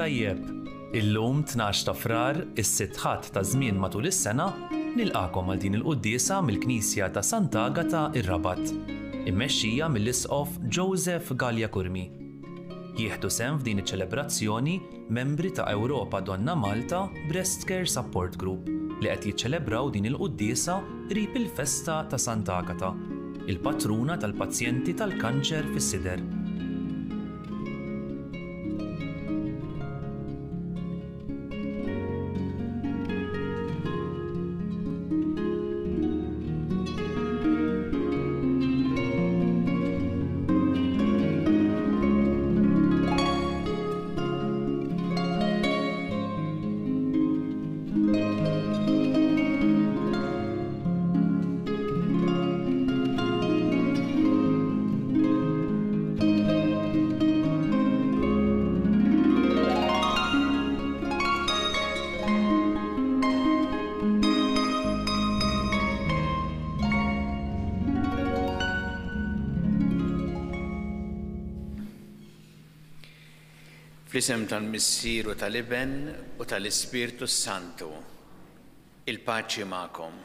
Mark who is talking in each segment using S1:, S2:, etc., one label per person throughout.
S1: tajjeb. Illum 12 ta' frar, is-sitt ħadd ta' żmien matul is-sena, nilqakom għal din il-quddiesa mill-Knisja ta' Sant'Agata ir-Rabat, immexxija mill-Isqof Joseph Gallia Kurmi. Jieħdu sehem f'din iċ-ċelebrazzjoni membri ta' Ewropa Donna Malta Breast Care Support Group li qed jiċċelebraw din il-quddiesa qrib il-festa ta' Sant'Agata, il-patruna tal-pazjenti tal-kanċer fis-sider.
S2: Fl-isem tal-Missier u tal-Iben u tal-Ispirtu Santu, il-paċi magħkom.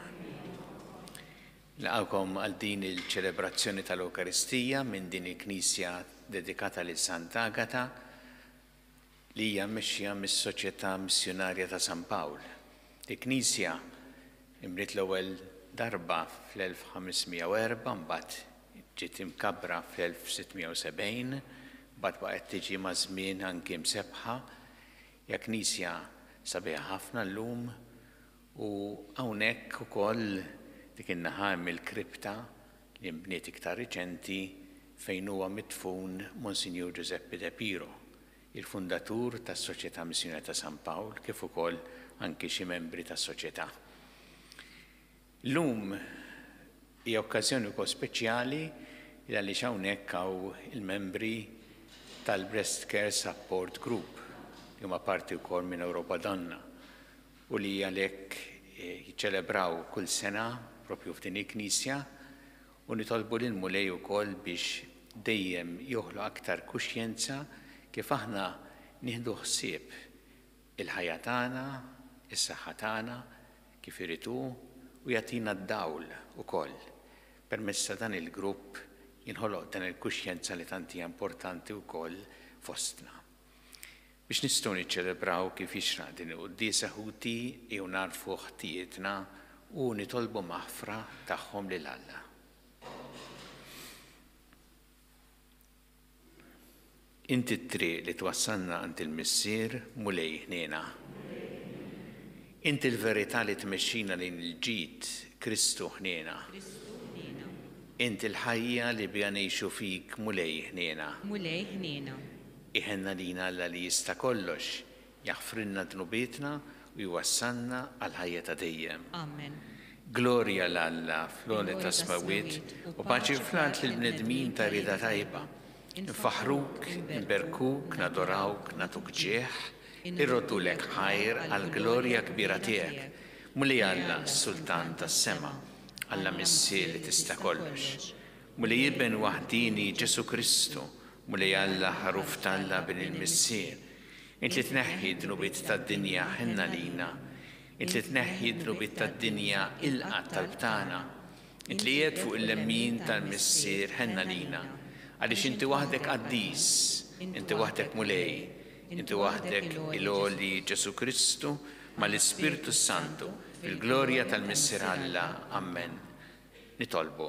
S2: Nilqawkom għal din il-ċelebrazzjoni tal-Ewkaristija minn din il-Knisja dedikata lil Sant'Agata li hija mmexxija mis-Soċjetà Missjonarja ta' San Pawl. Il-Knisja imriet l-ewwel darba fl-1504, mbagħad ġiet imkabbra fl-1670, bad baqgħet tiġi ma' żmien anke msebħa, hija knisja sabiħa ħafna llum u hawnhekk ukoll dik in-naħa hemm il-kripta li mbniet iktar riċenti fejn huwa midfun Monsinjur Giuseppe De Piro, il-fundatur tas-Soċjetà Missjonarja ta' San Pawl, kif ukoll anke xi membri tas-soċjetà. Llum hija okkażjoni wkoll speċjali għaliex hawnhekk hawn il-membri tal-Breast Care Support Group, li huma parti wkoll minn Ewropa Donna, u li għalhekk jiċċelebraw kull sena propju f'din il-Knisja u nitolbu lil Mulej ukoll biex dejjem joħloq aktar kuxjenza kif aħna nieħdu ħsieb il-ħajja tagħna, is-saħħa tagħna kif iridu u jagħtina d-dawl ukoll. Permezz ta' dan il-grupp jinħoloq dan il-kuxjenza li tant hija importanti wkoll fostna. Biex nistgħu niċċelebraw kif jixraq din il-quddiesa ħuti jew narfu ħtietna u nitolbu maħfra tagħhom lil Alla. Inti t-triq li twassalna għand il-Missier Mulej ħniena. Inti l-verità li tmexxina lejn il-ġid Kristu ħniena. Inti l-ħajja li bija ngħixu fik Mulej ħniena.
S3: Mulej ħniena.
S2: Iħenna lina Alla li jista' kollox, jaħfrilna dnubietna u jwassalna għal ħajja ta' dejjem.
S3: Amen.
S2: Glorja l-Alla fl-għoli ta' smawiet u paċi flant lill-bnedmin ta' rida tajba. Nfaħruk, nberkuk, nadorawk, natuk ġieħ, irrodulek ħajr għal glorja kbira tiegħek. Mulej Alla s-Sultan tas-sema. Alla Missier li tista' kollox. Mulej jibben waħdini Ġesu Kristu, mulej Alla ħaruf talla bin il-Missier. Int li tneħħi dnubiet tad-dinja ħenna lina. Int li tneħħi dnubiet tad-dinja il-qatt tal-btana. Int li jed fuq il-lemmin tal-Missier ħenna lina. Għaliex inti waħdek qaddis, inti waħdek mulej, inti waħdek il-għoli Ġesu Kristu mal-Ispirtu Santu fil-glorja tal-Missier Alla. Amen. Nitolbu.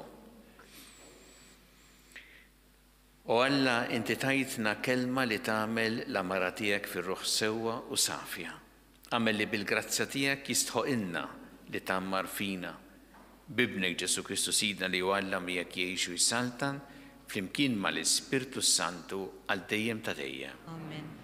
S2: O Alla, inti tajtna kelma li tagħmel l-amara tiegħek fir-ruħ sewwa u safja. Għamel li bil-grazzja tiegħek jistħoqilna li tammar fina. Bibnek Ġesu Kristu Sidna li Alla miegħek jgħixu jsaltan flimkien mal-Ispirtu Santu għal dejjem ta' dejjem.
S3: Amen.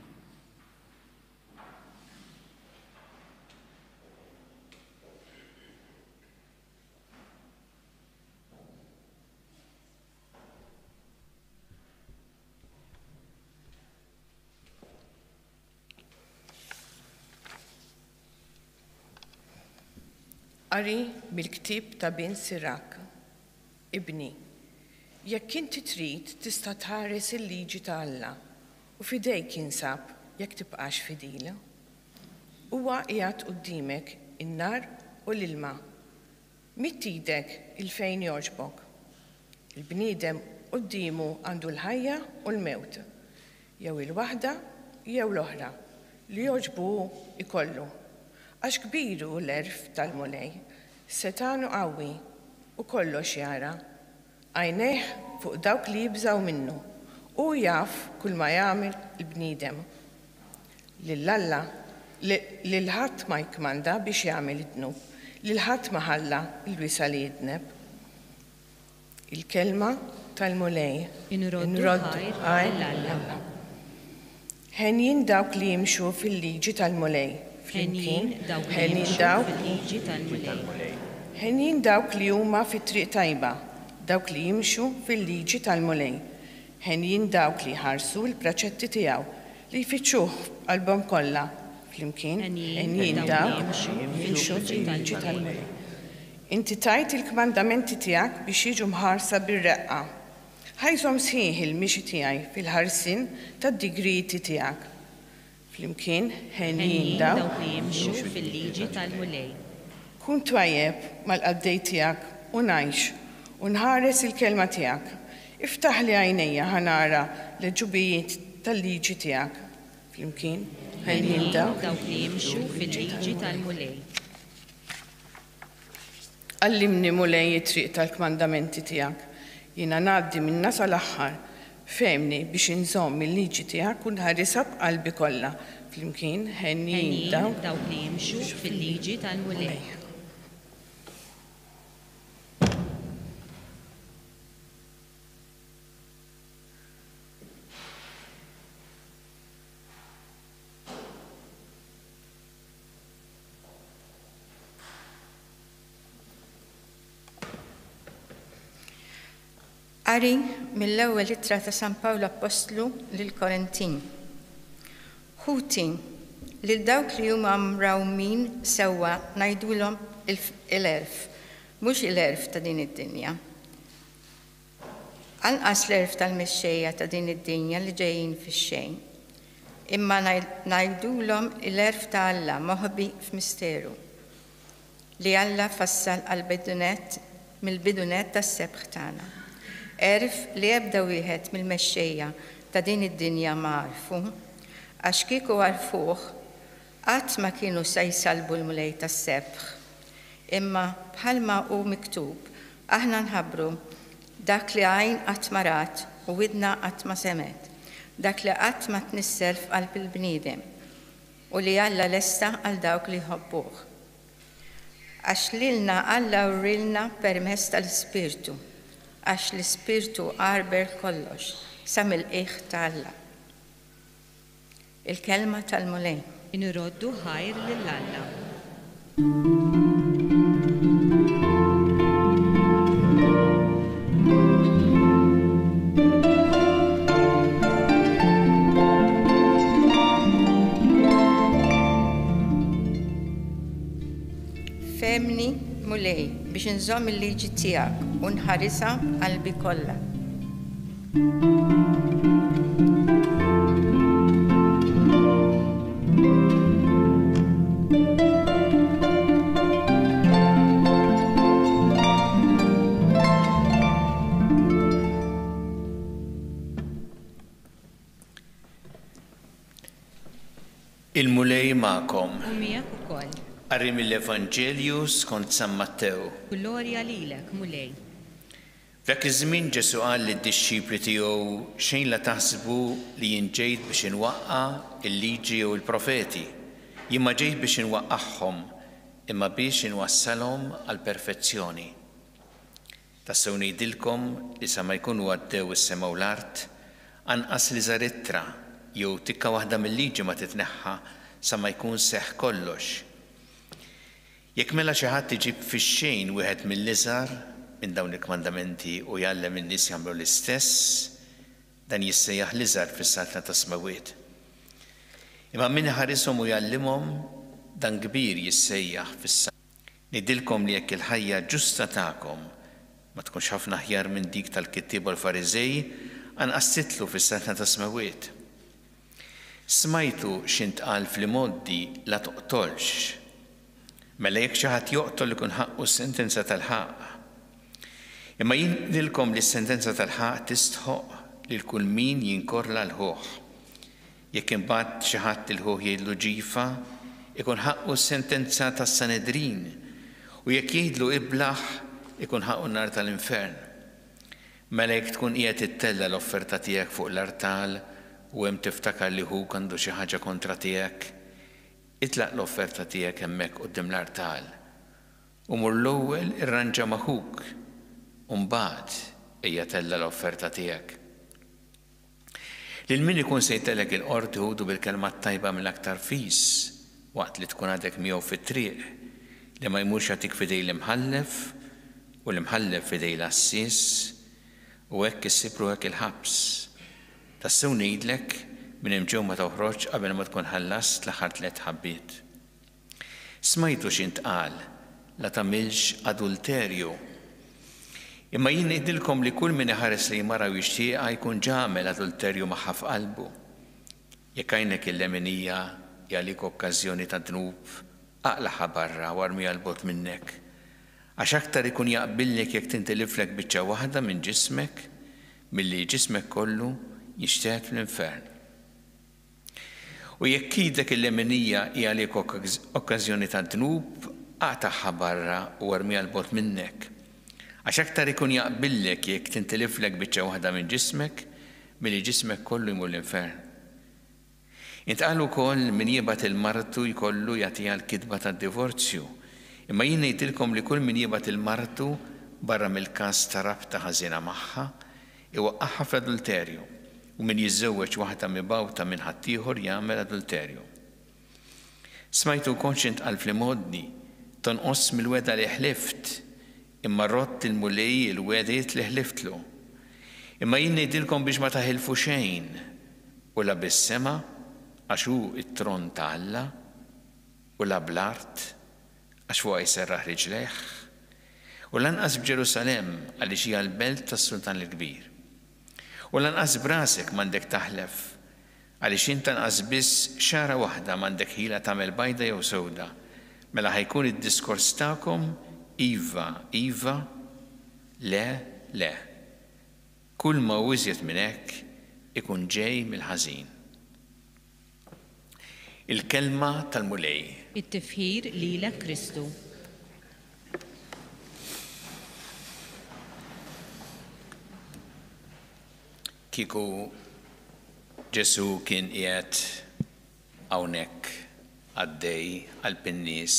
S4: Qari bil-ktieb ta' bin Sirak, ibni, jekk inti trid tista' tħares il-liġi ta' Alla u fidejk jinsab jekk tibqax fidila. Huwa qiegħed quddiemek in-nar u l-ilma. Mitt idek il-fejn jogħġbok. Il-bniedem quddiemu għandu l-ħajja u l-mewt. Jew il-waħda jew l-oħra li jogħġbu ikollu. Għax kbiru l-erf tal-mulej, setanu qawwi u kollox jara. Għajnejh fuq dawk li jibżaw minnu u jaf kull ma jagħmel il-bniedem. Lill-Alla lil ħadd ma jkmanda biex jagħmel id-dnub, lil ħadd ma ħalla l-wisa li jidneb. Il-kelma tal-mulej inroddu ħajr lill-Alla. Ħenjin dawk li jimxu fil-liġi tal-mulej. Ħenjin dawk li huma fit-triq tajba, dawk li jimxu fil-liġi tal-mulej. Ħenjin dawk li ħarsu l-praċetti tiegħu li jfittxuh qalbhom kollha. Flimkien, ħenjin dawk li jimxu fil-liġi tal-mulej. Inti tajt il-kmandamenti tiegħek biex jiġu mħarsa bir-reqqa. Ħajżhom sħiħ il-mixi tiegħi fil-ħarsin tad-digriti tiegħek. Flimkien, ħenjin dawk li jimxu fil-liġi tal-mulej. Kun twajjeb mal-qaddej tiegħek u ngħix u nħares il-kelma tiegħek. Iftaħ li għajnejja ħanara l-ġubijiet tal-liġi tiegħek. Flimkien, ħenjin dawk li jimxu fil-liġi tal-mulej. Allimni mulej it-triq tal-kmandamenti tiegħek. Jiena ngħaddi minna sal-aħħar. Femni biex inżomm il-liġi tiegħek u nħarisha b'qalbi kollha. Flimkien ħenjin dawk li jimxu fil-liġi tal-mulej.
S3: Qari mill-ewwel ittra ta' San Pawlu Apostlu lill-Korintin. Ħuti lil dawk li huma mrawmin sewwa ngħidulhom il-erf, mhux il-erf ta' din id-dinja. Anqas l-erf tal-mexxejja ta' din id-dinja li ġejjin fix-xejn. Imma ngħidulhom il-erf ta' Alla moħbi f'misteru li Alla fassal għall-bidunet mill-bidunet tas-sebħ tagħna. Erf li ebda wieħed mill-mexxejja ta' din id-dinja ma għarfu, għax kieku għarfuh qatt ma kienu se jsalbu l-mulej tas-sebħ. Imma bħalma hu miktub aħna nħabbru dak li għajn qatt ma rat u widna qatt ma semet, dak li qatt ma tnissel f'qalb il-bniedem u li Alla lesta għal dawk li jħobbuh. Għax lilna Alla wrilna permezz tal-Ispirtu, għax l-Ispirtu qarber kollox sa mill-qiegħ ta' Alla. Il-kelma tal-mulej.
S5: Inroddu ħajr lill-Alla.
S3: Femni mulej biex nżomm il-liġi tiegħek u nħarisha qalbi kollha.
S2: Il-mulej ma'kom.
S5: U miegħek ukoll.
S2: Qari mill-Evanġelju skont San Mattew.
S5: Glorja lilek, mulej.
S2: F'dak iż-żmien Ġesu qal lid-dixxipli tiegħu xejn la taħsbu li jien ġejt biex inwaqqa' il-liġi u l-profeti. Jien ma ġejt biex inwaqqagħhom, imma biex inwassalhom għal perfezzjoni. Tassew ngħidilkom li sa ma jkunu għaddew is-sema u l-art, anqas li żar ittra jew tikka waħda mill-liġi ma titneħħa sa ma jkun seħħ kollox. Jekk mela xi ħadd iġib fix-xejn wieħed mill-iżgħar minn dawn il-kmandamenti u jgħallem in-nies jagħmlu l-istess, dan jissejjaħ l-iżgħar fis-saltna ta' smawiet. Imma min ħarishom u jgħallimhom dan kbir jissejjaħ fis-saltna. Ngħidilkom li jekk il-ħajja ġusta tagħkom ma tkunx ħafna aħjar minn dik tal-kittieba u l-Fariżej, anqas titlu fis-saltna ta' smawiet. Smajtu x'intqal fl-modi la toqtolx. Mela jekk xi ħadd joqtol ikun ħaqqu s-sentenza tal-ħaq. Imma jien ngħidilkom li s-sentenza tal-ħaq tistħoq lil kull min jinkorla l-ħuħ. Jekk imbagħad xi ħadd il-ħuħ jgħidlu ġifa, ikun ħaqqu s-sentenza tas-Sanedrin, u jekk jgħidlu iblaħ ikun ħaqqu n-nar tal-infern. Mela jekk tkun qiegħed ittella l-offerta tiegħek fuq l-artal u hemm tiftakar li hu għandu xi ħaġa kontra tiegħek, itlaq l-offerta tiegħek hemmhekk quddiem l-artal. U mur l-ewwel irranġa maħuk, u mbagħad ejja tella l-offerta tiegħek. Lil min ikun se jtellek il-qorti ħudu bil-kelma tajba mill-aktar fis waqt li tkun għadek miegħu fit-triq li ma jmurx jagħtik fidej l-imħallef u l-imħallef fidej l-assis u hekk issibru hekk il-ħabs. Tassew ngħidlek minn hemm ġew ma toħroġ qabel ma tkun ħallast l-aħħar 3 ħabbiet. Smajtu x'intqal la tagħmilx adulterju. Imma jien ngħidilkom li kull min iħares li mara u jixtieqha jkun ġamel adulterju magħha f'qalbu. Jekk għajnek il-leminija jgħalik okkażjoni ta' dnub, aqlaħa barra u armija l-bot minnek. Għax aktar ikun jaqbillek jekk tintiliflek biċċa waħda minn ġismek milli ġismek kollu jixtieq fl-infern. U jekk idek il-leminija jgħalik okkażjoni ta' dnub, aqtaħħa barra u armija l-bot minnek. Għax aktar ikun jaqbillek jekk tintiliflek biċċa waħda minn ġismek milli ġismek kollu jmur l-infern. Intqal ukoll min jibgħat il-martu jkollu jagħtiha l-kitba tad-divorzju. Imma jien ngħidilkom li kull min jibgħat il-martu barra mill-każ ta' rabta ħażina magħha iwaqqagħha fl-adulterju u min jiżżewweġ waħda mibgħuta minn ħaddieħor jagħmel adulterju. Smajtu wkoll x'intqal fl-imoddi tonqos mill-weda li ħlift imma rott il-mulej il-wediet li ħliftlu. Imma jien ngħidilkom biex ma taħilfu xejn u la bis-sema għax hu it-tron ta' Alla u la bl-art għax fuqha jserraħ riġlejh u lanqas b'Ġerusalemm għaliex hija l-belt tas-Sultan il-Kbir. U lanqas b'rasek m'għandek taħlef għaliex int tanqas biss xara waħda m'għandek ħila tagħmel bajda jew sewda. Mela ħajkun id-diskors tagħkom iva, iva, le, le. Kull ma wiżjed minn hekk ikun ġej mill-ħażin. Il-kelma tal-mulej.
S5: It-tifħir lilek Kristu.
S2: Kieku Ġesu kien qiegħed hawnhekk għaddej għall-pinnies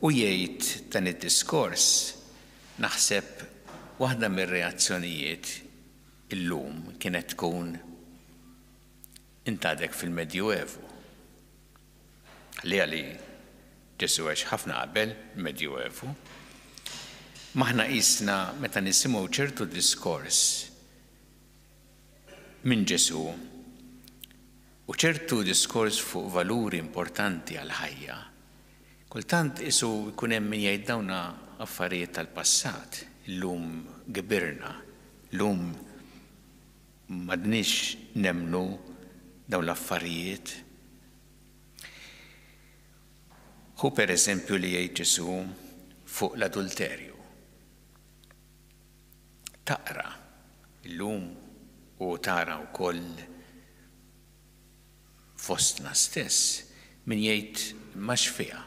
S2: u jgħid dan id-diskors, naħseb waħda mir-reazzjonijiet illum kienet tkun intadek fil-Medjuevu. Li Ġesu għax ħafna qabel il-Medjuevu. Maħna qisna meta nisimgħu ċertu diskors minn Ġesu u ċertu diskors fuq valuri importanti għal-ħajja. Kultant isu jkun hemm min jgħid dawna affarijiet tal-passat, illum gibirna, illum m'għadniex nemmnu dawn l-affarijiet. Hu pereżempju li jgħid Ġesu fuq l-adulterju. Taqra illum u tara wkoll fostna stess min jgħid ma xfiha.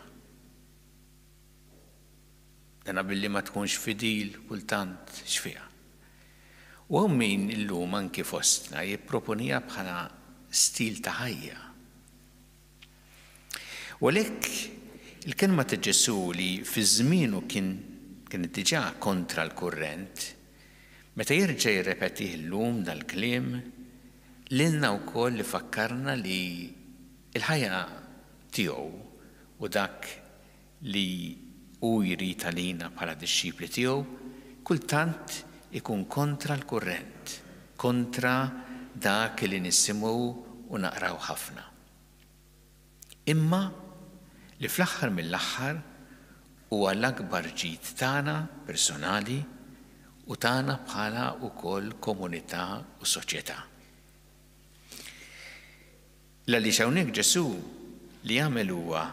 S2: Dana billi ma tkunx fidil kultant xfiha. U min illum anki fostna jipproponija bħala stil ta' ħajja. U għalhekk il-kelma ta' Ġesu li fi żmienu kienet diġà kontra l-kurrent, meta jerġa' jirrepetih illum dal-kliem, lilna wkoll li fakkarna li l-ħajja tiegħu u dak li hu jrid għalina bħala dixxipli tiegħu kultant ikun kontra l-kurrent, kontra dak li nisimgħu u naqraw ħafna. Imma li fl-aħħar mill-aħħar huwa l-akbar ġid tagħna personali u tagħna bħala wkoll komunità u soċjetà. Li hawnhekk Ġesu li jagħmel huwa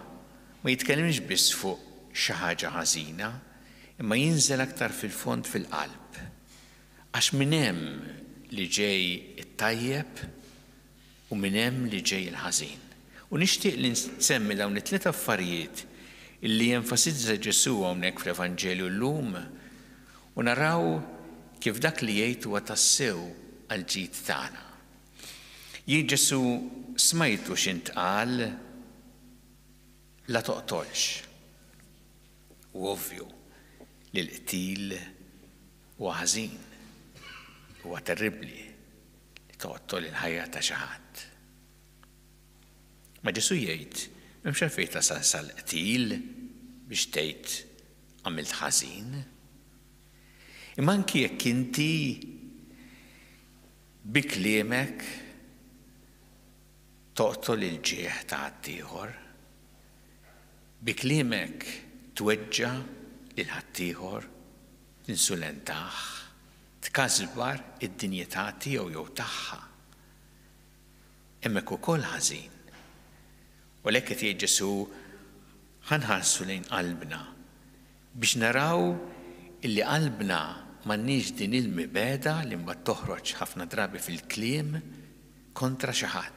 S2: ma jitkellimx biss fuq xi ħaġa ħażina, imma jinżel aktar fil-fond fil-qalb. Għax minn hemm li ġej it-tajjeb u minn hemm li ġej il-ħażin. U nixtieq li nsemmi dawn it-tliet affarijiet illi jenfasizza Ġesu hawnhekk fl-Evanġelju llum u naraw kif dak li jgħid huwa tassew għall-ġid tagħna. Jgħid Ġesu smajtu x'intqal la toqtolx. U ovvju li l-qtil huwa ħażin, huwa terribbli li toqtol il-ħajja ta' xi ħadd. Ma Ġesu jgħid m'hemmx għalfejn tasal sal-qtil biex tgħid għamilt ħażin. Imma anki jekk inti bi kliemek toqtol il-ġieħ ta' ħaddieħor, bi kliemek tweġġa' lil ħaddieħor, tinsulentaħ, tkasbar id-dinjetà tiegħu jew tagħha. Hemmhekk ukoll ħażin. U għalhekk qed jgħid Ġesu ħanħarsu lejn qalbna biex naraw illi qalbna m'għandniex din il-mibeda li mbagħad toħroġ ħafna drabi fil-kliem kontra xi ħadd.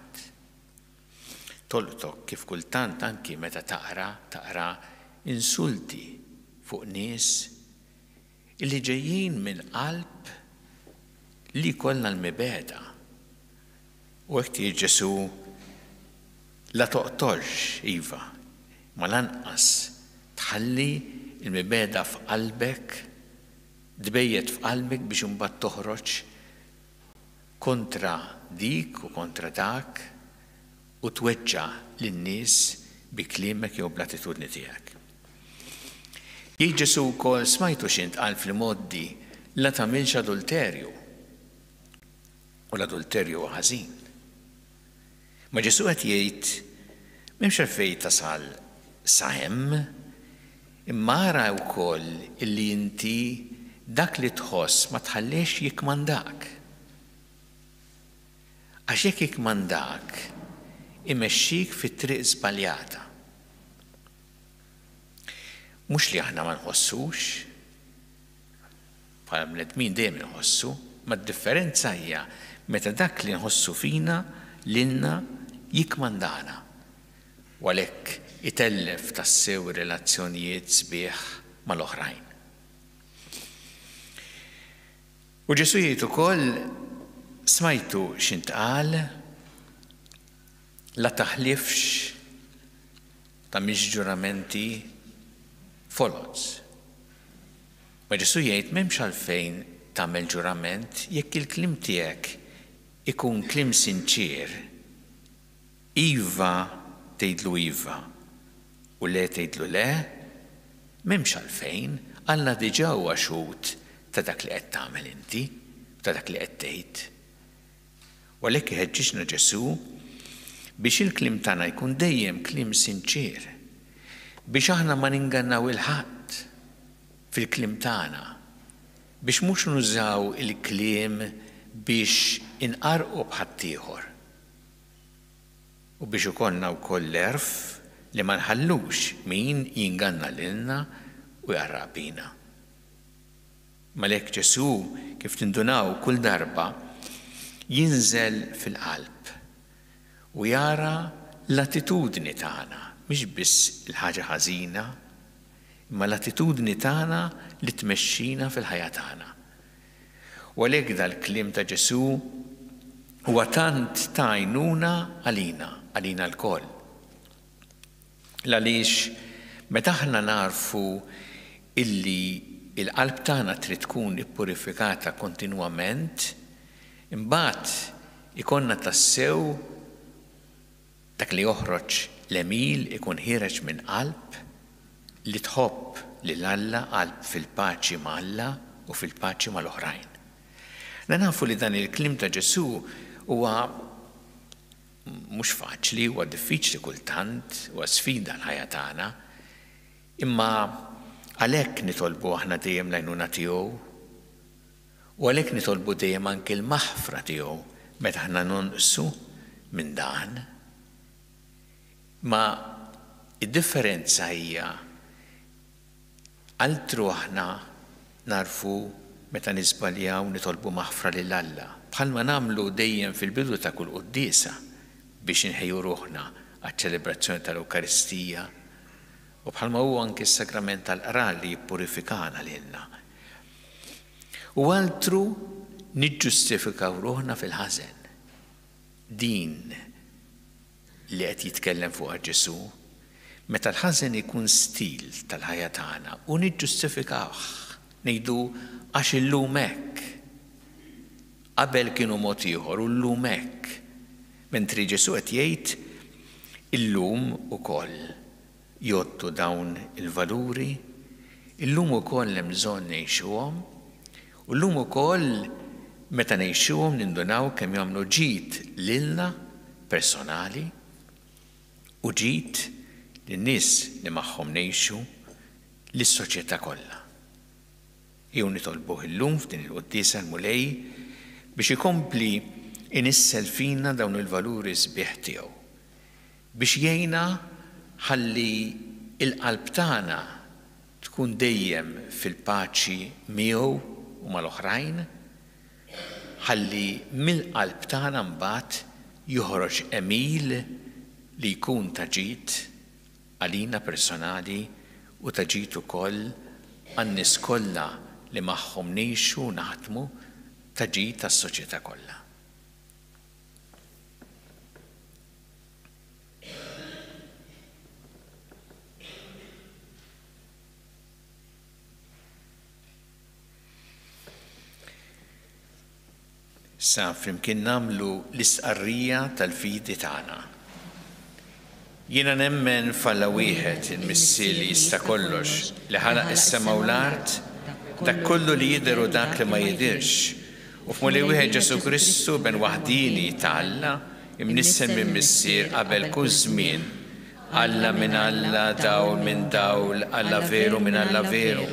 S2: Toltok kif kultant anki meta taqra insulti fuq nies illi ġejjin minn qalb li kollha l-mibeda. U hekk jgħid Ġesu la toqtolx iva, ma lanqas tħalli il-mibeda f'qalbek, tbejjed f'qalbek biex imbagħad toħroġ kontra dik u kontra dak u tweġġa' lin-nies bi kliemek jew bl-attitudni tiegħek. Jgħid Ġesu wkoll smajtu x'intqal fil-modi la tagħmilx adulterju. U l-adulterju huwa ħażin. Ma Ġesu qed jgħid m'hemmx għalfejn tasal sa hemm, imma ara wkoll illi inti dak li tħoss ma tħallix jikmandak. Għax jekk jikmandak imexxik fit-triq żbaljata. Mhux li aħna ma nħossux, bħala bnedmin dejjem inħossu, ma d-differenza hija meta dak li nħossu fina lilna jikmandana. U għalhekk itellef tassew relazzjonijiet sbieħ mal-oħrajn. U Ġesu jgħid ukoll smajtu x'intqal la taħlifx ta' mhix ġuramenti folots. Ma Ġesu jgħid m'hemmx għalfejn tagħmel ġurament jekk il-kliem tiegħek ikun kliem sinċier. Iva tgħidlu iva u le tgħidlu le, m'hemmx għalfejn Alla diġà huwa xhud ta' dak li qed tagħmel inti, ta' dak li qed tgħid. U għalhekk iħeġġiġna Ġesu biex il-kliem tagħna jkun dejjem kliem sinċier, biex aħna ma ningannaw il-ħadd fil-kliem tagħna, biex mhux nużaw il-kliem biex inqarqu b'ħadd ieħor. U biex ikollna wkoll l-erf li ma nħallux min jinganna lilna u jarraq bina. Malek Ġesu kif tindunaw kull darba jinżel fil-qalb u jara l-attitudni tagħna, mhix biss il-ħaġa ħażina, imma l-attitudni tagħna li tmexxina fil-ħajja tagħna. U għalhekk dal-kliem ta' Ġesu huwa tant ta' għajnuna għalina l-koll. Għaliex meta aħna narfu illi il-qalb tagħna trid tkun ippurifikata kontinwament, imbagħad ikonna tassew dak li joħroġ l-emil ikun ħireġ minn qalb li tħobb lil Alla, qalb fil-paċi ma' Alla u fil-paċi mal-oħrajn. Nafu li dan il-kliem ta' Ġesu huwa mhux faċli, huwa diffiċli kultant, huwa sfida l-ħajja tagħna, imma għalhekk nitolbu aħna dejjem l-għajnuna tiegħu u għalhekk nitolbu dejjem anke l-maħfra tiegħu meta aħna nonqsu minn dan Ma id-differenza hija altru aħna narfu meta nisbaljaw nitolbu maħfra lil Alla. Bħalma nagħmlu dejjem fil-bidu ta' kull quddiesa biex inħejju ruħna għaċ-ċelebrazzjoni tal-Ewkaristija u bħalma huwa anke s-sakrament tal-qrar li jippurifikana lilna. U altru niġġustifikaw ruħna fil-ħażen. Din li qed jitkellem fuqha Ġesu, meta l-ħażen ikun stil tal-ħajja tagħna u niġġustifikawh, ngħidu għax illum hekk. Qabel kienu mod ieħor u llum hekk. Mentri Ġesu qed jgħid illum ukoll jgħoddu dawn il-valuri, illum ukoll hemm bżonn ngħixuhom, u llum ukoll meta ngħixuhom nindunaw kemm jagħmlu ġid lilna personali u ġid lin-nies li magħhom ngħixu lis-soċjetà kollha. Jew nitolbuh illum f'din il-quddiesa l-mulej biex ikompli inissel fina dawn il-valuri sbieħ tiegħu. Biex jgħinna ħalli il-qalb tagħna tkun dejjem fil-paċi miegħu u mal-oħrajn, ħalli mill-qalb tagħna mbagħad joħroġ emil li jkun ta' ġid għalina personali u ta' ġid ukoll għan-nies kollha li magħhom ngħixu u naħdmu ta' ġid tas-soċjetà kollha. Sa flimkien nagħmlu l-istqarrija tal-fidi tagħna. Jiena nemmen f'Alla wieħed il-Missier li jista' kollox li ħalaq is-sema u l-art, dak kollu li jidher u dak li ma jidhirx. U f'mulej wieħed Ġesu Kristu ben waħdini ta' Alla imnissem minn Missier qabel kull żmien. Alla minn Alla, dawl minn dawl, Alla veru minn Alla veru.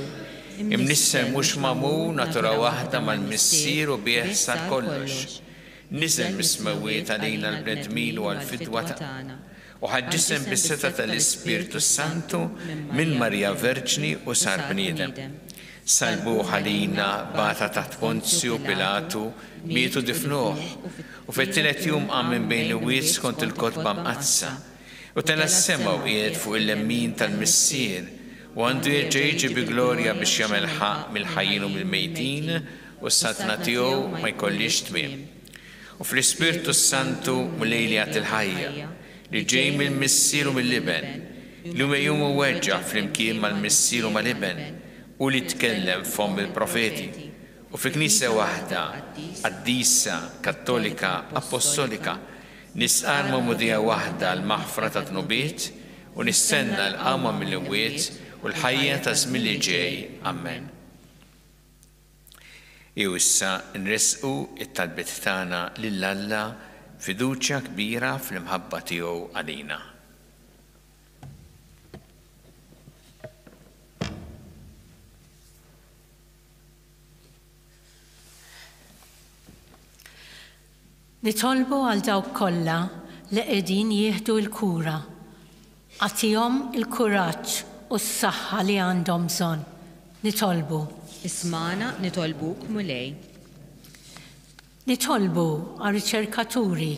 S2: Imnissem mhux magħmul natura waħda mal-Missier u bih sar kollox. Niżel mis-smawiet għalina l-bnedmin u għall-fidwa tagħna. U ħaġġisem bis-seta tal-Ispirtu Santu minn Marja Verġni u sar bniedem. Salbuh għalina bata taħt Ponzju Pilatu, mietu difnuh, u fit-tielet jum qam minn bejn il-wied skont il-kotba mqazza. U tela s-sema u qiegħed fuq il-lemmin tal-Missier, u għandu jirġa bi glorja biex jagħmel ħaq mill-ħajjin u mill-mejtin u s-satna tiegħu ma jkollix tmiem. U fl-Ispirtu Santu mulej il-ħajja li ġej mill-Missier u mill-Liben, li jum u weġġa' flimkien mal-Missier u mal-Liben u li tkellem f'hom il-profeti. U fi Knisja waħda, qaddisa, kattolika, apostolika, nisqar mudija waħda l-maħfra ta' tnubiet u nistenna l-qama mill-imwiet u l-ħajja ta' żmien li ġej. Amen. Issa nresqu it-talbiet tagħna lil Alla fiduċja kbira fl-imħabba tiegħu għalina.
S6: Nitolbu għal dawk kollha li qegħdin jieħdu l-kura. Għatihom il-kuraġġ u s-saħħa li għandhom bżonn. Nitolbu.
S5: Ismana nitolbuk mulej.
S6: Nitolbu għal riċerkaturi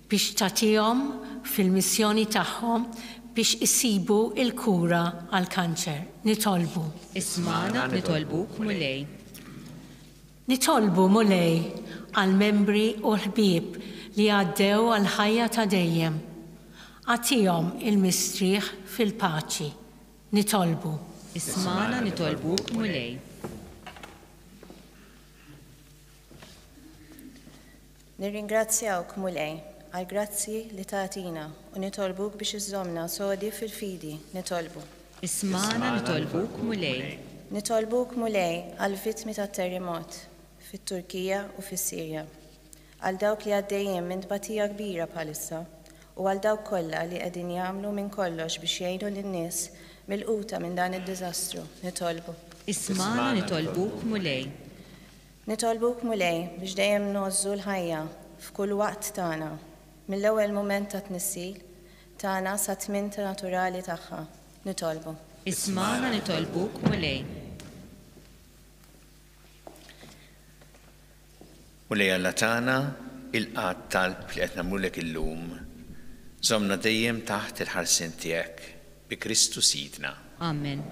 S6: biex tagħtihom fil-missjoni tagħhom biex isibu il-kura għal kanċer. Nitolbu.
S5: Ismana nitolbuk mulej.
S6: Nitolbu mulej għal membri u ħbieb li għaddew għal ħajja ta' dejjem. Għatihom il-mistrieħ fil-paċi. Nitolbu.
S5: Ismana nitolbuk mulej.
S3: Nirringrazzjawk mulej għal grazzi li tagħtina u nitolbuk biex iżommna sodi fil-fidi. Nitolbu.
S5: Ismana nitolbuk mulej.
S3: Nitolbuk mulej għal vittmi tat-terremot fit-Turkija u fis-Sirja, għal dawk li għaddejjin minn tbatija kbira bħalissa u għal dawk kollha li qegħdin jagħmlu minn kollox biex jgħinu lin-nies milquta minn dan id-diżastru. Nitolbu.
S5: Ismana nitolbuk mulej.
S3: Nitolbuk mulej biex dejjem nozzu l-ħajja f'kull waqt tagħna, mill-ewwel mument ta' tnissil
S7: tagħna sa tmiem naturali tagħha. Nitolbu.
S5: Ismana nitolbuk mulej.
S2: Mulej Alla tagħna, il-qatt talb li qed nagħmlulek illum. Żommna dejjem taħt il-ħarsien tiegħek bi Kristu Sidna.
S5: Amen.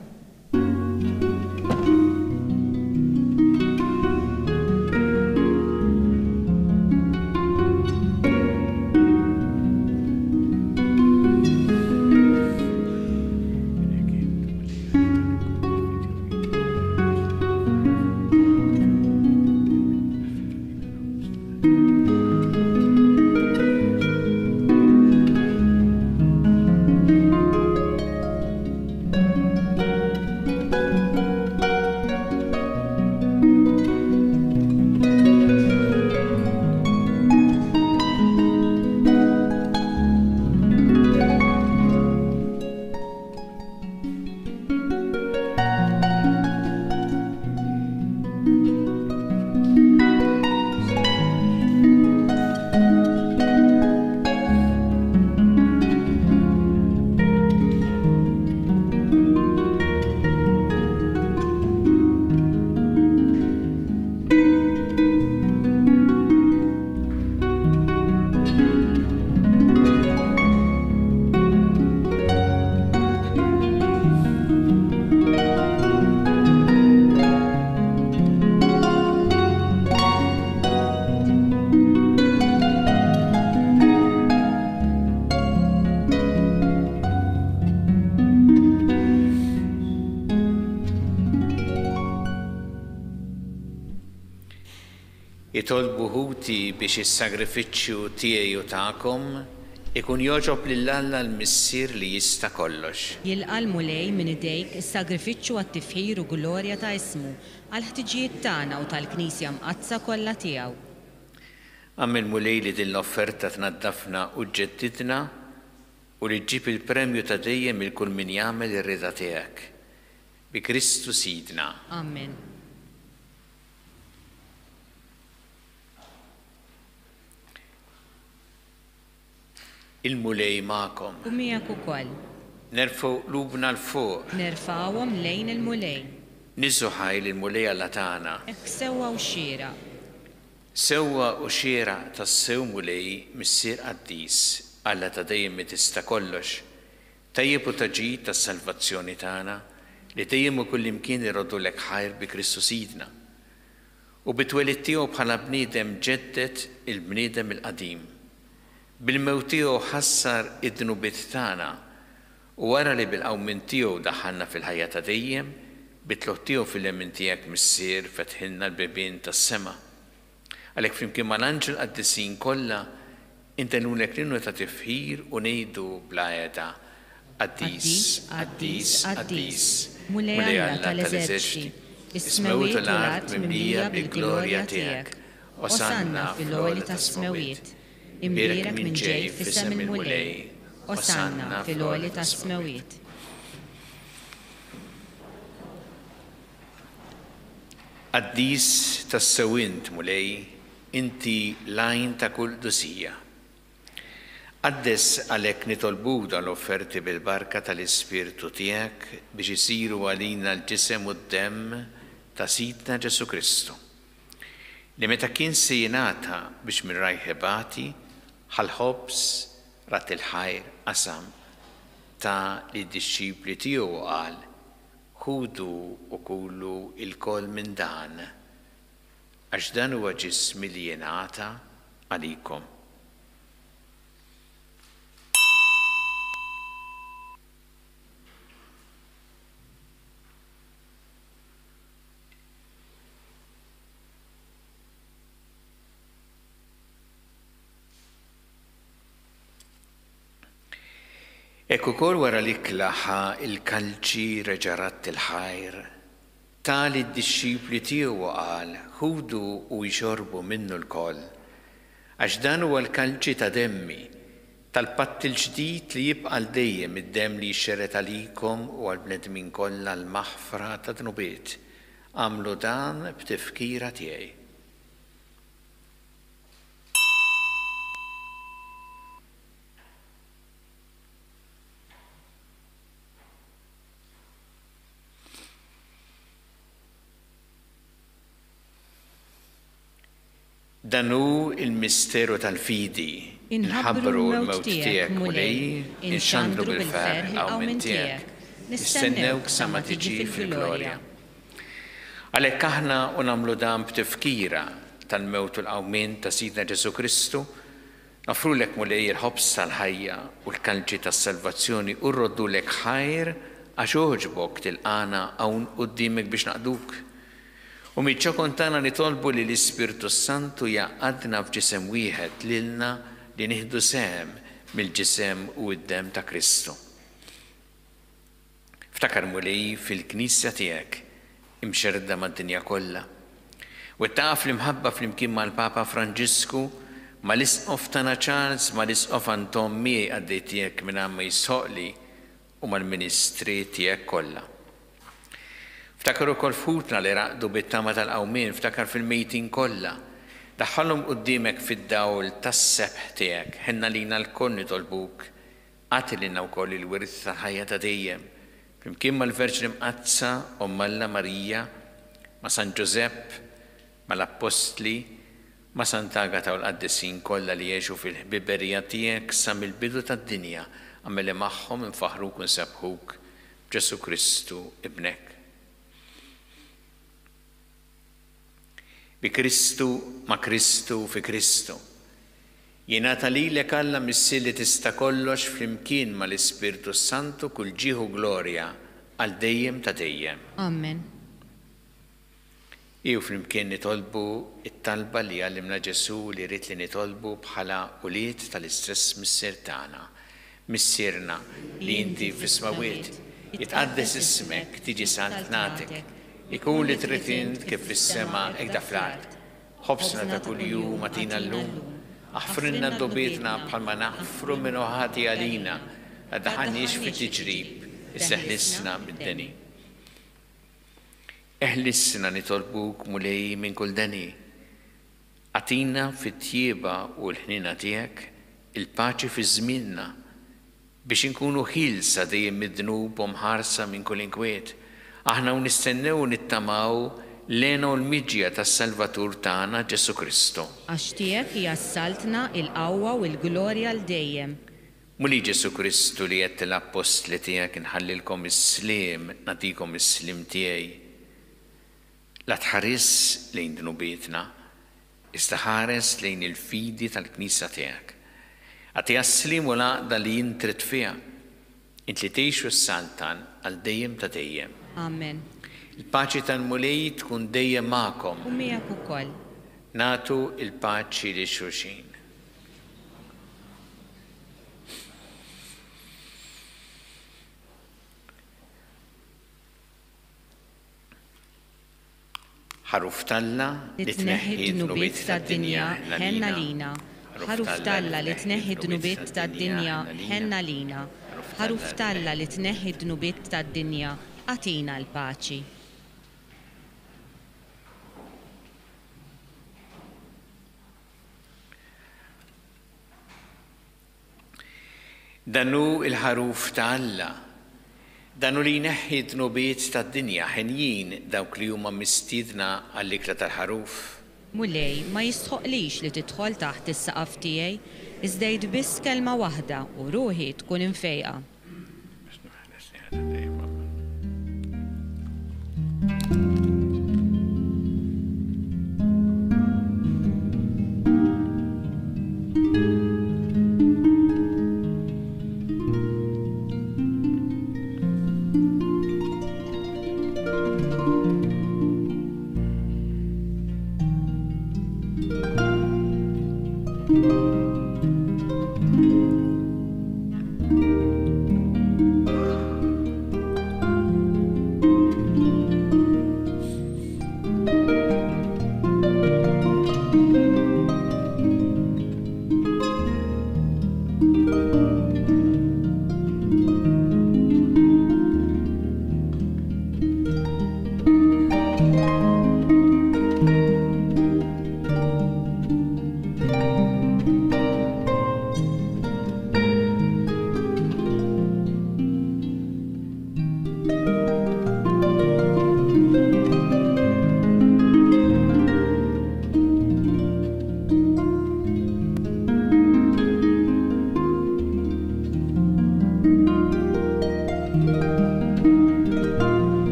S2: Jitolbu ħuti biex is-sagrifiċċju tiegħi u tagħkom ikun joġob lil Alla l-Missier li jista' kollox.
S5: Jilqa' mulej minn idejk is-sagrifiċċju għat-tifħir u glorja ta' ismu għal ħtiġijiet tagħna u tal-Knisja mqazza kollha tiegħu.
S2: Għamil mulej li din l-offerta tnaddafna u ġġeddidna u li ġġib il-premju ta' dejjem il-kull min jagħmel ir-rida tiegħek. Bi Kristu Sidna.
S5: Amen.
S2: Il-mulej magħkom.
S5: U miegħek ukoll.
S2: Nerfgħu qlubna l-fuq.
S5: Nerfgħuhom lejn il-mulej.
S2: Niżu ħajl il-mulej Alla tagħna.
S5: Hekk sewwa u xira.
S2: Sewwa u xira tas-sew mulej missier qaddis Alla ta' dejjem mi tista' kollox. Tajjeb u taġid tas-salvazzjoni tagħna li dejjem ukoll imkien irodulek ħajr bi Kristu Sidna. U bit-twelid tiegħu bħala bniedem ġeddet il-bniedem il-qadim. Bil-mewt tiegħu ħassar id-dnubiet tagħna u wara li bil-qawmien tiegħu daħħalna fil-ħajja ta' dejjem, bit-tluħ tiegħu fil-lemin tiegħek missier fetħilna l-bibien tas-sema. Għalhekk flimkien mal-anġel qaddisin kollha intenulek linnu ta' tifħir u ngħidu bla qiegħda Qaddis, qaddis, qaddis.
S5: Mulej Alla tal-eżerċiti, is-smewwiet u l-art mimlija bil-glorja tiegħek. Osanna fil-għoli tas-smewwiet. Imbierek minn ġej f'isem il-mulej. Osanna fil-għoli tas-smewwiet.
S2: Qaddis tas-sewwint mulej, inti lajn ta' kull dusija. Qaddes għalhekk nitolbu l-offerti bil-barka tal-Ispirtu tiegħek biex isiru għalina l-ġisem u d-demm ta' Sidna Ġesu Kristu. Li meta kien se jingħata biex minn rajħebati ħal-ħobs rat il-ħajr qasam ta' li d-disċipli tiegħu qal ħudu u kulu il-kol minn dan għax dan huwa ġismi li jingħata għalikom. Ekku kol wara li klaħa il-kalċi reġarat il-ħajr, tali d-disċipli tiegħu qal ħudu u jxorbu minnu l-koll, għax dan huwa l-kalċi ta' demmi, tal-patt il-ġdid li jibqa' dejjem id-demm li jxeret għalikom u għall-bnedmin kollha l-maħfra ta' dnubiet. Għamlu dan b'tifkira tiegħi. دانو المستيرو تالفيدي نحبروا الموت تيك مولاي نشندروا بالفرح الأومن تيك نستناوك سما تجي في الجلوريا عليك احنا ونعملوا دام بتفكيرة تالموت الأومن تا سيدنا جيسو كريستو نفروا لك مولاي الحبس تالحية والكالجي تالسلفاتسيوني وردوا لك خير أشوجبوك تلقانا أو قديمك بيش نقدوك وميتشو كنتانا نطلبوا للإسبيرتو السانتو يقعدنا في جسم ويحد للنا لنهدو سام من الجسم والدم تا كريستو افتكر مولاي في الكنيسة تياك مشردة ما الدنيا كلها والتعرف المحبة في اليمكن مع البابا فرانجيسكو ما لسقف تانا تشارلز ما لسقف أنتون مي قدي تياك من عم يسوقلي وما المينستري تياك كلها افتكروا كل فوتنا اللي رقدوا بالتامة الأومين افتكر في الميتين كلها دخلهم قدامك في الدول تسبح تياك هن لينا الكل نطلبوك قاتلنا وكل الورث الحياة ديم يمكن ما الفرج مقدسة أمالنا ماريا ما سان جوزيب ما الأبوستلي ما سان تاغتا والقدسين كل اللي يجوا في الببرية تياك سام البدو تا الدنيا أما اللي معهم نفخروك ونسبحوك بجسو كريستو ابنك بكريستو ما كريستو في كريستو يناتالي لك alla missili tista kollox flimkien ma l-Ispirtu Santu kull ġieħu glorja għal dejjem ta' dejjem.
S5: Amen.
S2: Iju flimkien nitolbu it-talba li għallimna Ġesu li rrid li nitolbu bħala uliet tal-istress missier tagħna. Missierna li inti fis-smawiet jitqaddes ismek tiġi saltnatek. Ikun li trid int kif fis-sema hekk fl-ard. Ħobsna ta' kuljum atina llum. أحفرنا دوبيتنا بحال نحفروا من وهاتي علينا أدحنيش في التجريب استهلسنا بالدني اهلسنا نطلبوك مولاي من كل دني أعطينا في الطيبة والحنينة تياك الباċi في زميلنا biex nkunu ħilsa dejjem mid-dnub u mħarsa min kull inkwiet aħna nistennew nittamaw lena u l-miġja tas-Salvatur tagħna Ġesu Kristu.
S5: Għax tiegħek jassaltna il-qawwa u l-glorja l dejjem.
S2: Muli Ġesu Kristu li qed l-apostli tiegħek inħallilkom is-sliem, nagħtikom is-sliem tiegħi. La tħares lejn dnubietna, iżda ħares lejn il-fidi tal-Knisja tiegħek. Għati għas-sliem u l-għaqda li jintrid fiha, int li tgħixu s-saltan għal dejjem ta' dejjem.
S5: Amen.
S2: Il-paċi tal-mulej tkun dejjem magħkom.
S5: U miegħek ukoll.
S2: Natu il-paċi li xulxin. ħaruf talla li tneħħi d-nubiet tad-dinja ħenna lina. ħaruf talla li tneħħi d-nubiet tad-dinja ħenna lina. ħaruf talla li tneħħi d-nubiet tad-dinja atina l-paċi. Danu il-ħaruf ta' Alla, danu li jneħħi d-nubiet tad-dinja ħenjin dawk li huma mistiedna għall-ikla tal-ħaruf.
S5: Mulej, ma jistħoqlix li tidħol taħt is-saqaf tiegħi, iżda biss kelma waħda u ruħi tkun infejqa.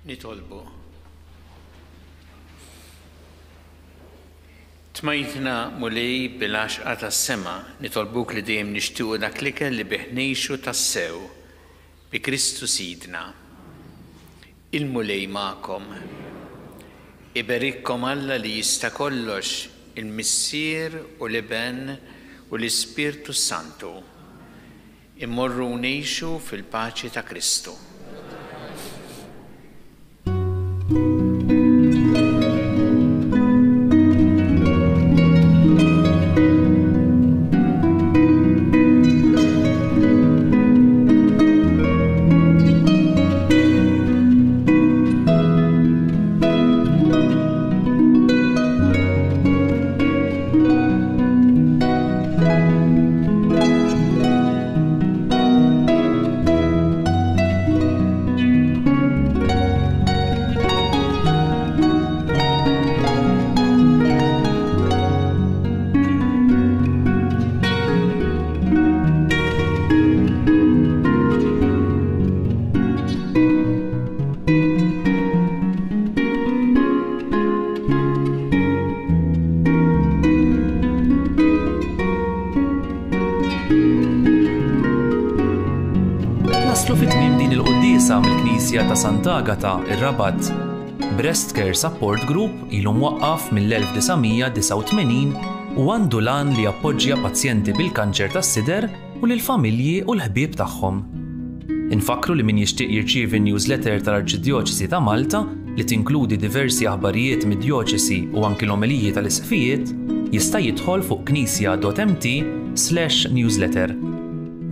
S2: nitolbu. Tmajtna mulej bil-għaxqa tas-sema, nitolbuk li dejjem nixtiequ dak l-ikel li bih ngħixu tas-sew bi Kristu Sidna. Il-mulej magħkom. Iberikkom Alla li jista' kollox, il-Missier u l-Iben u l-Ispirtu Santu. Immorru ngħixu fil-paċi ta' Kristu.
S1: Naslu fit-tmiem din il-quddiesa mill-Knisja ta' Sant'Agata ir-Rabat. Breast Care Support Group ilu mwaqqaf mill-1989 u għandu lan li jappoġġja pazjenti bil-kanċer tas-sider u lill-familji u l-ħbieb tagħhom. Infakru li min jixtieq jirċievi newsletter tal-Arċidjoċesi ta' Malta li tinkludi diversi aħbarijiet mid-djoċesi u anki l-omeliji tal-isfijiet jista' jidħol fuq knisja.mt/newsletter.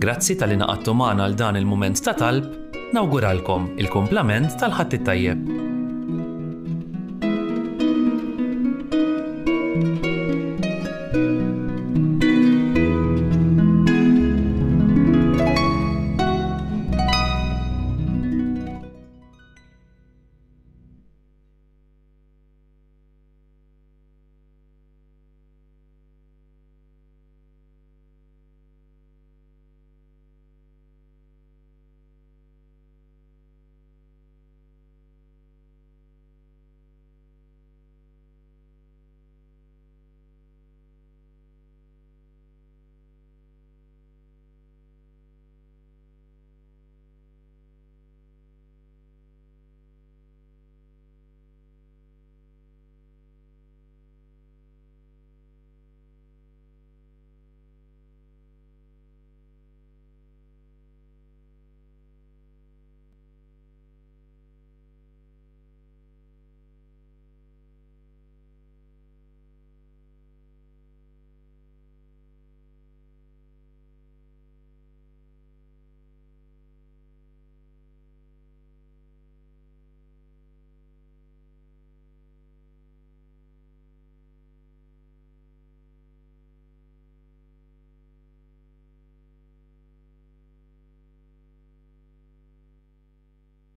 S1: Grazzi tal-li naqadtu magħna għal dan il-mument ta' talb, nawguralkom il-kumplament tal-ħadd it-tajjeb.